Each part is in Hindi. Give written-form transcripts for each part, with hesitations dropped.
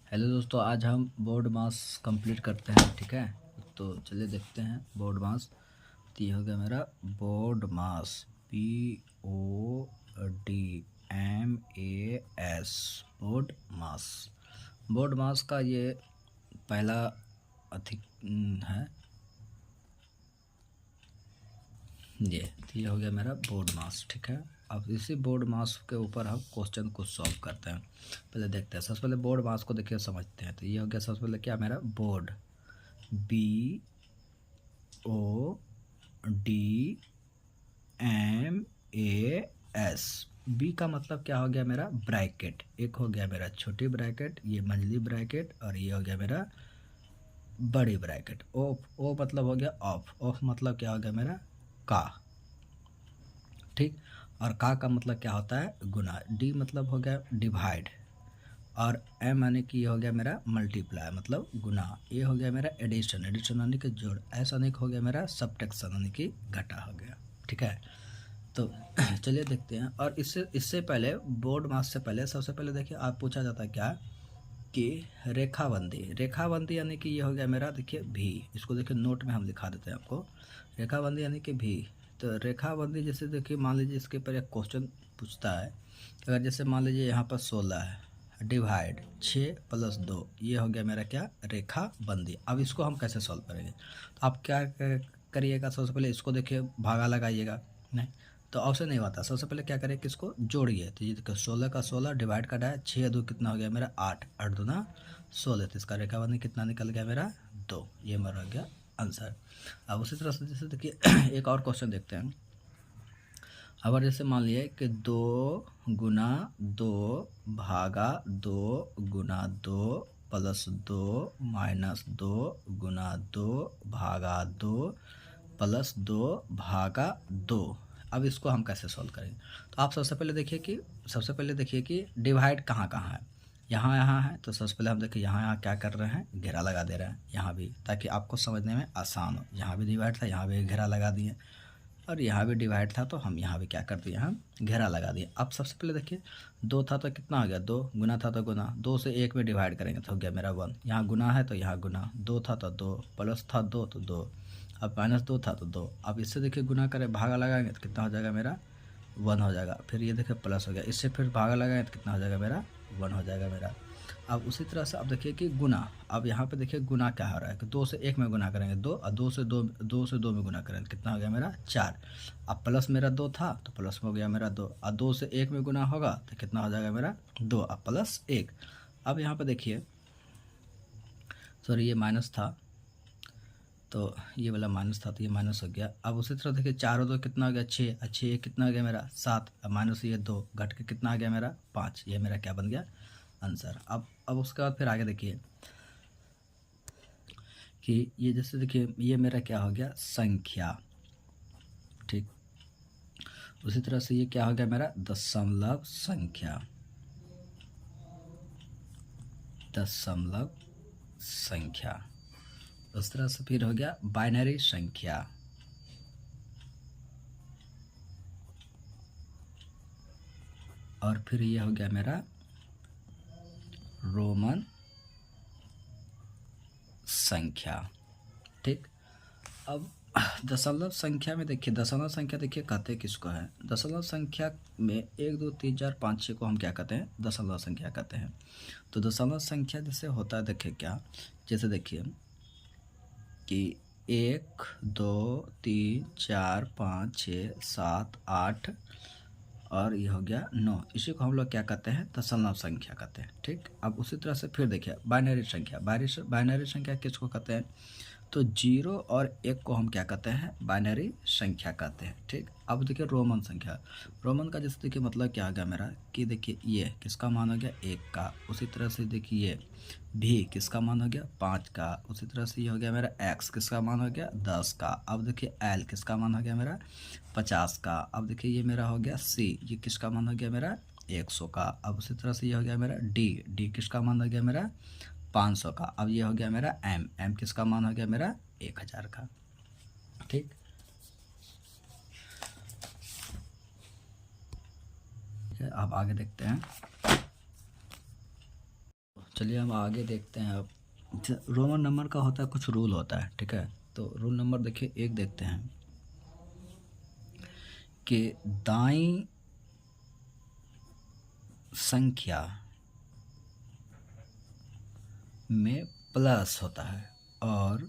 हेलो दोस्तों, आज हम बोर्ड मास कंप्लीट करते हैं। ठीक है, तो चलिए देखते हैं बोर्ड मास। तो ये हो गया मेरा बोर्ड मास, BODMAS, बोर्ड मास। बोर्ड मास का ये पहला अधिक है। ये हो गया मेरा बोर्ड मास। ठीक है, अब इसी बोर्ड मास के ऊपर हम क्वेश्चन को सॉल्व करते हैं। पहले देखते हैं, सबसे पहले बोर्ड मास को देखिए समझते हैं। तो ये हो गया सबसे पहले क्या मेरा बोर्ड, BODMAS। बी का मतलब क्या हो गया मेरा ब्रैकेट। एक हो गया मेरा छोटी ब्रैकेट, ये मंझली ब्रैकेट, और ये हो गया मेरा बड़ी ब्रैकेट। ओ मतलब हो गया ऑफ। ऑफ मतलब क्या हो गया मेरा का। ठीक, और का मतलब क्या होता है गुना। डी मतलब हो गया डिवाइड, और एम यानी कि ये हो गया मेरा मल्टीप्लाई मतलब गुना। ये हो गया मेरा एडिशन, एडिशन यानी कि जोड़। ऐसा यानी हो गया मेरा सब्ट्रैक्शन यानी कि घटा हो गया। ठीक है, तो चलिए देखते हैं। और इससे इससे पहले बोर्ड मास से पहले सबसे पहले देखिए आप पूछा जाता है क्या कि रेखाबंदी। रेखाबंदी यानी कि ये हो गया मेरा देखिए भी। इसको देखिए नोट में हम दिखा देते हैं आपको। रेखाबंदी यानी कि भी। तो रेखाबंदी जैसे देखिए मान लीजिए इसके ऊपर एक क्वेश्चन पूछता है। अगर जैसे मान लीजिए यहाँ पर 16 है, डिवाइड 6 + 2, ये हो गया मेरा क्या रेखाबंदी। अब इसको हम कैसे सॉल्व करेंगे? तो आप क्या करिएगा, सबसे पहले इसको देखिए भागा लगाइएगा। नहीं तो ऑप्शन नहीं होता। सबसे पहले क्या करें कि इसको जोड़िए। तो ये देखो 16 का 16 डिवाइड का है 6 2 कितना हो गया मेरा 8, 8 दूना 16। तो इसका रेखाबंदी कितना निकल गया मेरा 2। ये मेरा हो गया आंसर। अब उसी तरह से जैसे देखिए एक और क्वेश्चन देखते हैं। अगर जैसे मान लिए कि 2 गुना 2 भागा 2 गुना 2 + 2 - 2 गुना 2 भागा 2 + 2 भागा 2। अब इसको हम कैसे सॉल्व करेंगे? तो आप सबसे पहले देखिए कि डिवाइड कहाँ कहाँ है। यहाँ यहाँ है, तो सबसे पहले हम देखिए यहाँ यहाँ क्या कर रहे हैं, घेरा लगा दे रहे हैं यहाँ भी, ताकि आपको समझने में आसान हो। यहाँ भी डिवाइड था, यहाँ भी घेरा लगा दिए, और यहाँ भी डिवाइड था तो हम यहाँ भी क्या कर दिए, हम घेरा लगा दिए। अब सबसे पहले देखिए 2 था तो कितना हो गया 2, गुना था तो गुना, 2 से 1 में डिवाइड करेंगे तो हो गया मेरा 1। यहाँ गुना है तो यहाँ गुना, 2 था तो 2, प्लस था 2 तो 2, अब -2 था तो 2। अब इससे देखिए गुना करें भागा लगाएंगे तो कितना हो जाएगा मेरा 1 हो जाएगा। फिर ये देखिए प्लस हो गया, इससे फिर भागा लगाएंगे तो कितना हो जाएगा मेरा 1 हो जाएगा मेरा। अब उसी तरह से अब देखिए कि गुना। अब यहाँ पे देखिए गुना क्या हो रहा है कि 2 से 1 में गुना करेंगे 2, और 2 से 2 में गुना करेंगे कितना हो गया मेरा 4। अब प्लस मेरा 2 था तो प्लस हो गया मेरा 2, और 2 से 1 में गुना होगा तो कितना हो जाएगा मेरा 2, अब प्लस 1। अब यहाँ पे देखिए, सॉरी ये माइनस था, तो ये वाला माइनस था तो ये माइनस हो गया। अब उसी तरह देखिए 4 और 2 कितना हो गया 6, 6 कितना हो गया मेरा 7, अब माइनस ये 2 घट के कितना आ गया मेरा 5। ये मेरा क्या बन गया आंसर। अब उसके बाद फिर आगे देखिए कि ये जैसे देखिए ये मेरा क्या हो गया संख्या। ठीक, उसी तरह से ये क्या हो गया मेरा दशमलव संख्या। दशमलव संख्या। उस तरह से फिर हो गया बाइनरी संख्या। और फिर ये हो गया मेरा रोमन संख्या। ठीक, अब दशमलव संख्या में देखिए, दशमलव संख्या देखिए कहते किसको है। दशमलव संख्या में 1 2 3 4 5 6 को हम क्या कहते हैं, दशमलव संख्या कहते हैं। तो दशमलव संख्या जैसे होता है देखिए क्या, जैसे देखिए कि 1 2 3 4 5 6 7 8 और ये हो गया 9, इसी को हम लोग क्या कहते हैं दशमलव संख्या कहते हैं। ठीक, अब उसी तरह से फिर देखिए बाइनरी संख्या। बाइनरी संख्या किसको कहते हैं? तो 0 और 1 को हम क्या कहते हैं बाइनरी संख्या कहते हैं। ठीक, अब देखिए रोमन संख्या। रोमन का जैसे देखिए मतलब क्या आ गया मेरा कि देखिए ये किसका मान हो गया 1 का। उसी तरह से देखिए ये भी किसका मान हो गया 5 का। उसी तरह से ये हो गया मेरा x किसका मान हो गया 10 का। अब देखिए l किसका मान हो गया मेरा 50 का। अब देखिए ये मेरा हो गया c, ये किसका मान हो गया मेरा 100 का। अब उसी तरह से ये हो गया मेरा d किसका मान हो गया मेरा 500 का। अब ये हो गया मेरा m किसका मान हो गया मेरा 1000 का। ठीक, अब आगे देखते हैं। चलिए हम आगे देखते हैं। अब रोमन नंबर का होता है, कुछ रूल होता है, ठीक है। तो रूल नंबर देखिए 1 देखते हैं कि दाईं संख्या में प्लस होता है और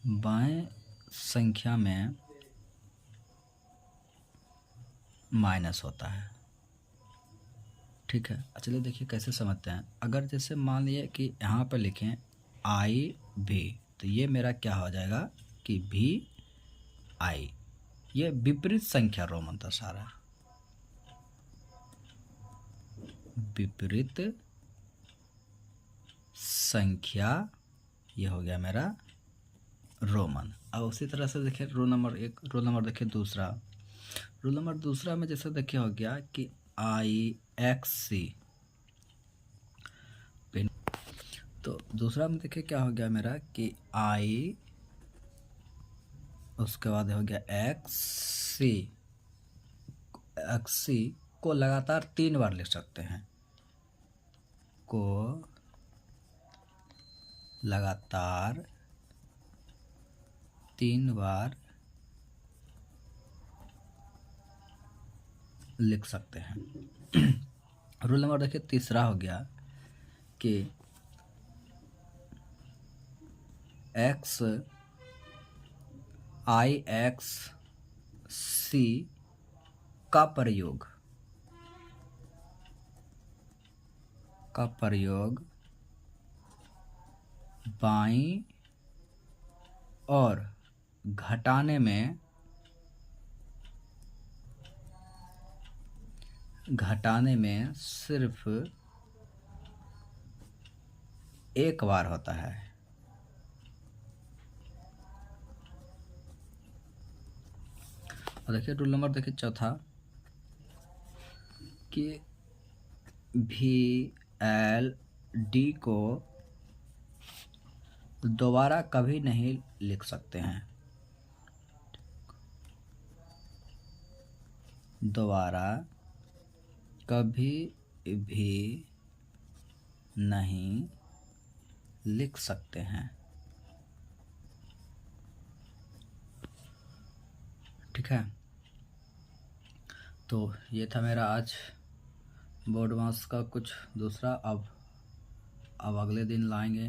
बाएं संख्या में माइनस होता है, ठीक है। चलिए देखिए कैसे समझते हैं। अगर जैसे मान लिए कि यहाँ पर लिखें आई भी, तो ये मेरा क्या हो जाएगा कि भी आई, ये विपरीत संख्या रोमन दर्शा रहा है, विपरीत संख्या, ये हो गया मेरा रोमन। अब उसी तरह से देखिए रोल नंबर 1, रोल नंबर देखिए दूसरा। रोल नंबर दूसरा में जैसे देखिए हो गया कि आई एक्स सी, तो दूसरा में देखिए क्या हो गया मेरा कि आई, उसके बाद हो गया एक्स सी। एक्स सी को लगातार 3 बार लिख सकते हैं, को लगातार 3 बार लिख सकते हैं। रूल नंबर देखिए तीसरा हो गया कि एक्स आई एक्स सी का प्रयोग बाईं और घटाने में सिर्फ एक बार होता है। और देखिए रूल नंबर देखिए चौथा कि भी एल डी को दोबारा कभी नहीं लिख सकते हैं, दोबारा कभी भी नहीं लिख सकते हैं, ठीक है। तो ये था मेरा आज बोर्ड मास का कुछ दूसरा। अब अगले दिन लाएंगे।